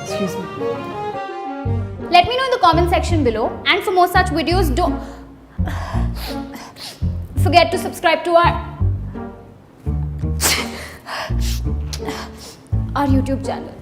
Excuse me. Let me know in the comment section below, and for more such videos, don't forget to subscribe to our YouTube channel.